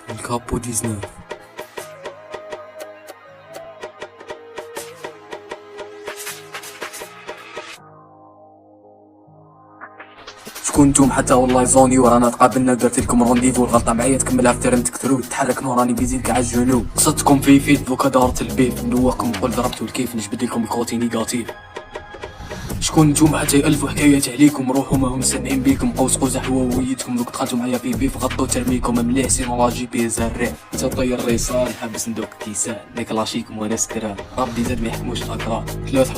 الكابو 19. شكون نتوما حتى والله زوني ورانا تقابلنا درت لكم رونديفو، الغلطه معايا تكملها في تيرن تكثروا تحرك راني بيزيدك على الجنوب، قصدتكم في فيت دوكا دارت البيف ندوقكم نقول ضربتو الكيف نجبد لكم الكوتي نيجاتيف. شكون نتوما حتى يألفوا حكايات عليكم روحوا ما هم سامعين بيكم قوس قزح هويتكم دوك دخلتو معايا في بيف غطو ترميكم مليح سينو لا جي بي زرع انت طير ريصال حابس ندوك كيسان ديك لاشيكم وانا سكران ربي زاد ما يحكموش الاكران. ثلاث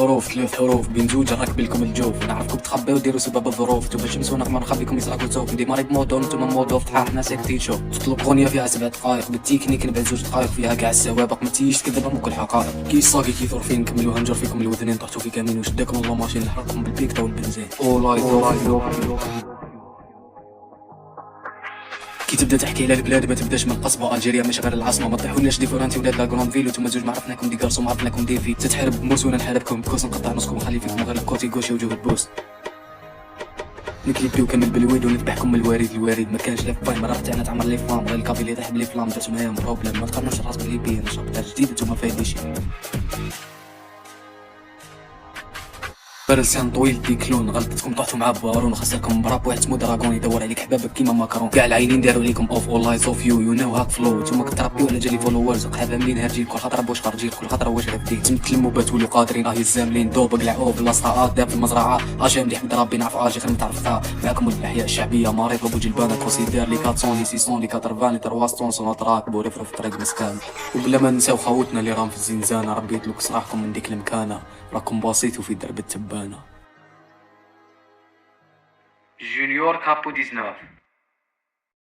حروف بين زوج نركب لكم الجوف نعرفكم تخبيو ديروا سبب الظروف نتوما شمسونا ما نخبيكم يسرقوا توف ندي ماري بمودو نتوما مودو فتحا حنا ساكتين شوف تطلب غنيه فيها 7 دقايق بالتكنيك نبعد 2 دقايق فيها كاع السوابق ما تيجيش تكذب ام كل حقائق كي صاقي كيثور فين نكملوها نجر فيكم الوذنين طحتوا في كمين وشداكم الله ماشي نحرقكم بالبيك تا والبنزين كي تبدا تحكي على البلاد ما تبداش من القصبه الجيريا مش غير العاصمه ما طيحوناش ديفورانتي ولاد لا كروند فيل وتما زوج ما عرفناكم دي كارسو ما عرفناكم دي في تتحارب بموس وانا نحاربكم بكوس نقطع نصكم ونخلي فيكم غير الكوتي غوشي وجوه البوس نكليبيو كامل بالويد ونذبحكم من الوارد ما كانش لا فاين مرة تاعنا تعمر لي فلام غير الكافي اللي يطيح بلي فلام درتو معاهم بروبليم ما تقارنوش راسكم بالليبيين شابتر جديد نتوما فايدين شي برسان طويل ديكلون غلطتكم طحتوا مع بارون خسركم براب واحد اسمو دراغون يدور عليك حبابك كيما ماكرون كاع العينين داروا ليكم اوف اول لايز اوف يو نو هاك فلو نتوما كتربيو على جالي فولورز قحابه منين هرجي كل خطره بواش خرجي كل خطره واش غادي تمثلوا باتولوا قادرين الزاملين دوب قلعوا بلاصه داب في المزرعه اجي مليح بد ربي نعرف اجي خير متعرفتها معكم الاحياء الشعبيه مريض ابو جلبانه كونسيدير لي 400 لي 600 لي 80 لي 300 سونطراك بوريفرو في طريق مسكان وبلا ما نساو خوتنا اللي راهم في الزنزانه ربي يطلق صراحكم من ديك المكانه راكم بسيطوا في درب التبانه. جونيور كابو 19